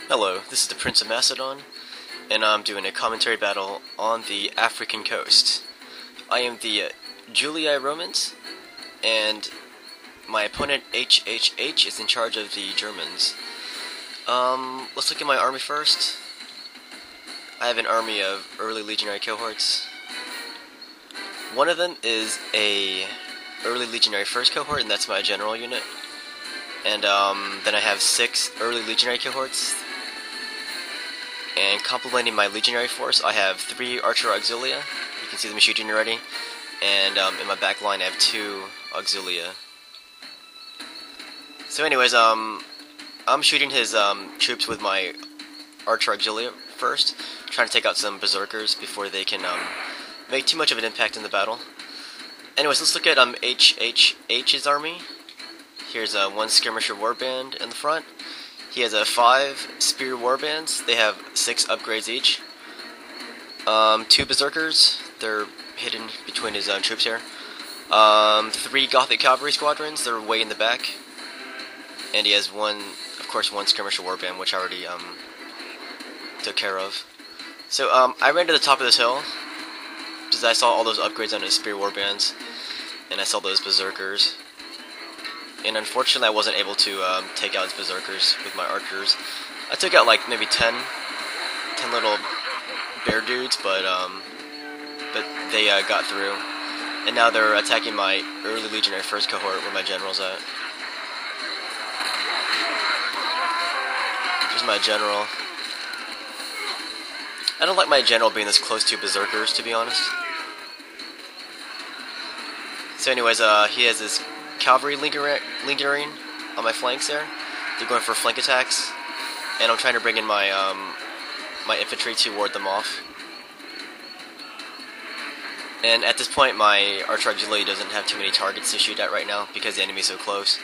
Hello, this is the Prince of Macedon, and I'm doing a commentary battle on the African coast. I am the Julii Romans, and my opponent HHH is in charge of the Germans. Let's look at my army first. I have an army of early legionary cohorts. One of them is a early legionary first cohort, and that's my general unit. And then I have 6 early legionary cohorts. And complementing my legionary force, I have 3 archer auxilia. You can see them shooting already. And in my back line, I have 2 auxilia. So anyways, I'm shooting his troops with my archer auxilia first, trying to take out some berserkers before they can make too much of an impact in the battle. Anyways, let's look at HHH's army. Here's one skirmisher warband in the front. He has 5 spear warbands. They have 6 upgrades each. 2 berserkers. They're hidden between his troops here. 3 Gothic cavalry squadrons. They're way in the back. And he has one skirmisher warband, which I already took care of. So I ran to the top of this hill because I saw all those upgrades on his spear warbands, and I saw those berserkers. And unfortunately, I wasn't able to take out his berserkers with my archers. I took out like maybe 10 little bear dudes, but they got through. And now they're attacking my early legionary first cohort where my general's at. Here's my general. I don't like my general being this close to berserkers, to be honest. So anyways, he has this cavalry lingering on my flanks there. They're going for flank attacks, and I'm trying to bring in my my infantry to ward them off. And at this point, my archer auxiliary doesn't have too many targets to shoot at right now because the enemy's so close.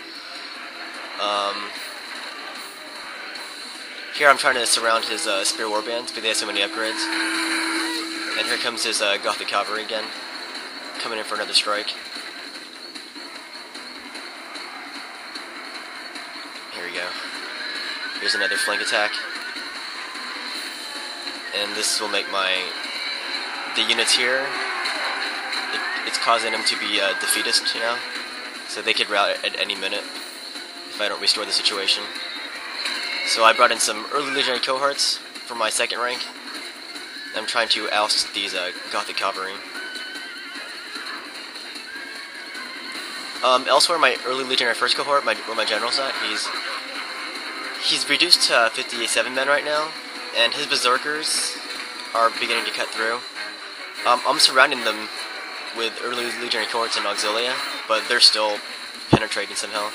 Here I'm trying to surround his spear warbands because they have so many upgrades. And here comes his Gothic cavalry again, coming in for another strike. Here we go. Here's another flank attack. And this will make the units here, it's causing them to be defeatist, you know? So they could rout at any minute if I don't restore the situation. So I brought in some early legionary cohorts for my second rank. I'm trying to oust these Gothic cavalry. Elsewhere, my early legionary first cohort, where my general's at, he's reduced to 57 men right now, and his berserkers are beginning to cut through. I'm surrounding them with early legionary cohorts and auxilia, but they're still penetrating somehow.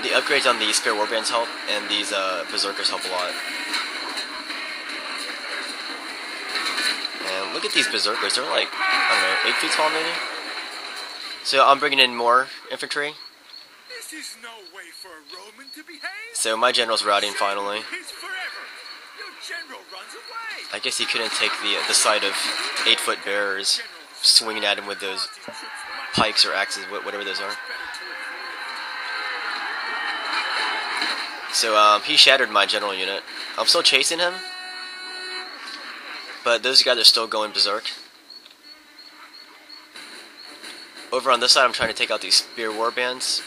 The upgrades on the spear warbands help, and these berserkers help a lot. And look at these berserkers, they're like, I don't know, 8 feet tall maybe? So I'm bringing in more infantry. This is no way for a Roman to behave. So my general's routing finally. His forever. Your general runs away. I guess he couldn't take the sight of 8-foot bearers swinging at him with those pikes or axes, whatever those are. So he shattered my general unit. I'm still chasing him, but those guys are still going berserk. Over on this side, I'm trying to take out these spear warbands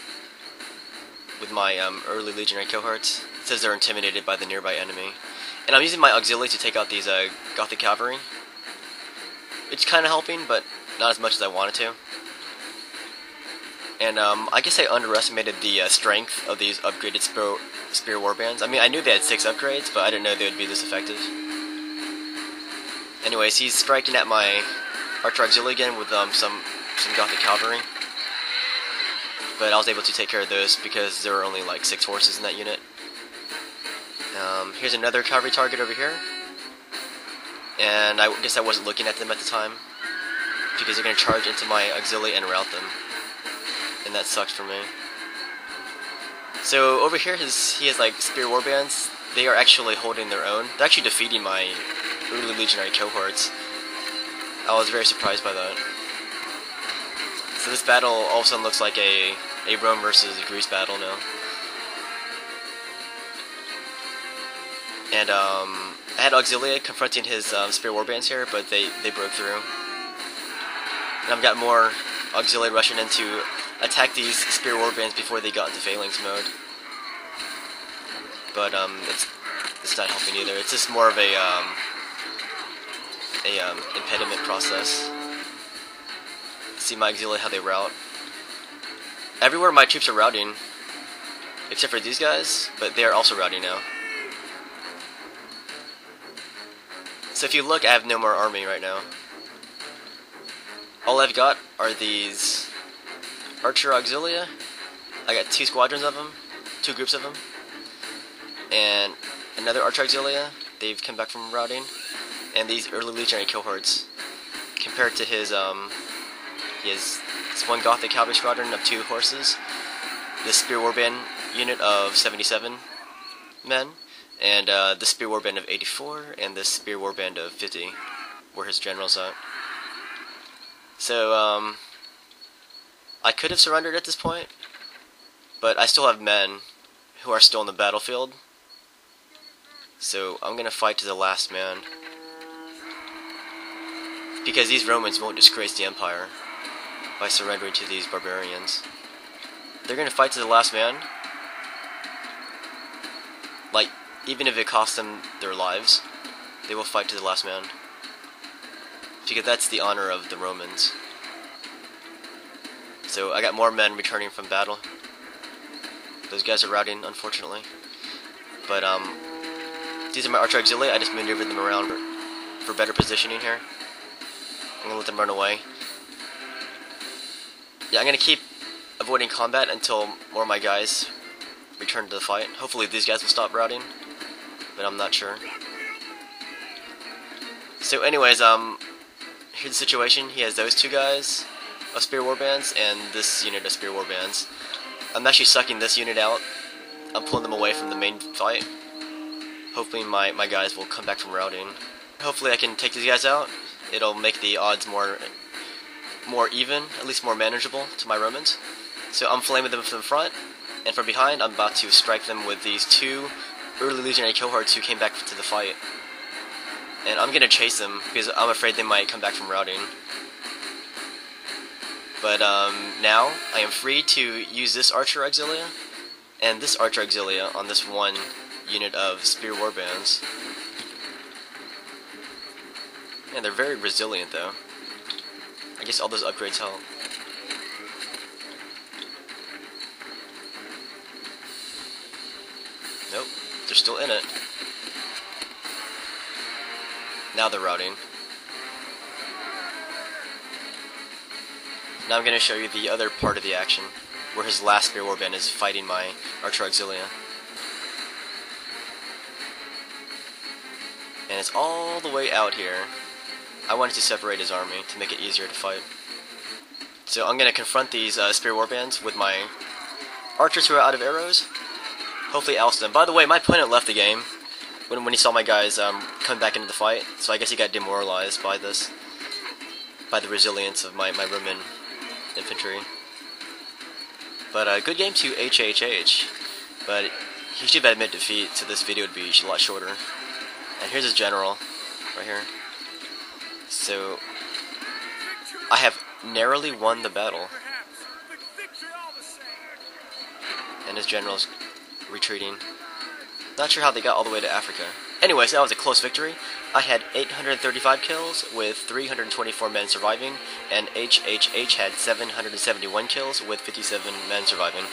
with my early legionary cohorts. It says they're intimidated by the nearby enemy. And I'm using my auxiliary to take out these Gothic cavalry. It's kind of helping, but not as much as I wanted to. And I guess I underestimated the strength of these upgraded spear warbands. I mean, I knew they had 6 upgrades, but I didn't know they would be this effective. Anyways, he's striking at my archer auxiliary again with some Gothic cavalry. But I was able to take care of those because there were only like 6 horses in that unit. Here's another cavalry target over here. And I guess I wasn't looking at them at the time because they're going to charge into my auxiliary and rout them. And that sucked for me. So over here he has like spear warbands. They are actually holding their own. They're actually defeating my early legionary cohorts. I was very surprised by that. So this battle all of a sudden looks like a Rome versus a Greece battle now. And I had Auxilia confronting his Spear Warbands here, but they broke through. And I've got more Auxilia rushing in to attack these Spear Warbands before they got into Phalanx mode. But it's not helping either. It's just more of a impediment process. See my Auxilia, how they route. Everywhere my troops are routing, except for these guys, but they are also routing now. So if you look, I have no more army right now. All I've got are these Archer Auxilia. I got 2 squadrons of them, 2 groups of them, and another Archer Auxilia. They've come back from routing, and these early legionary cohorts. Compared to his, he has this 1 Gothic cavalry squadron of 2 horses, this Spear Warband unit of 77 men, and the Spear Warband of 84, and this Spear Warband of 50, where his general's at. So, I could have surrendered at this point, but I still have men who are still on the battlefield, so I'm gonna fight to the last man, because these Romans won't disgrace the Empire by surrendering to these barbarians. They're gonna fight to the last man, like, even if it costs them their lives, they will fight to the last man, because that's the honor of the Romans. So I got more men returning from battle. Those guys are routing, unfortunately. But these are my Archer Auxilia. I just maneuvered them around for better positioning here. I'm gonna let them run away. Yeah, I'm gonna keep avoiding combat until more of my guys return to the fight. Hopefully these guys will stop routing, but I'm not sure. So anyways, here's the situation. He has those 2 guys of Spear Warbands and this unit of Spear Warbands. I'm actually sucking this unit out. I'm pulling them away from the main fight. Hopefully my guys will come back from routing. Hopefully I can take these guys out. It'll make the odds more even, at least more manageable to my Romans. So I'm flaming them from the front, and from behind I'm about to strike them with these 2 early legionary cohorts who came back to the fight. And I'm gonna chase them because I'm afraid they might come back from routing. But now I am free to use this Archer Auxilia and this Archer Auxilia on this 1 unit of Spear Warbands. And they're very resilient though. I guess all those upgrades help. Nope, they're still in it. Now they're routing. Now I'm going to show you the other part of the action, where his last Spear Warband is fighting my Archer Auxilia. And it's all the way out here. I wanted to separate his army to make it easier to fight. So I'm going to confront these Spear Warbands with my archers who are out of arrows. Hopefully oust them. By the way, my opponent left the game when he saw my guys come back into the fight, so I guess he got demoralized by this, by the resilience of my Roman infantry. But good game to HHH, but he should have admitted defeat, so this video would be a lot shorter. And here's his general, right here. So, I have narrowly won the battle, and his general's retreating. Not sure how they got all the way to Africa. Anyways, that was a close victory. I had 835 kills with 324 men surviving, and HHH had 771 kills with 57 men surviving.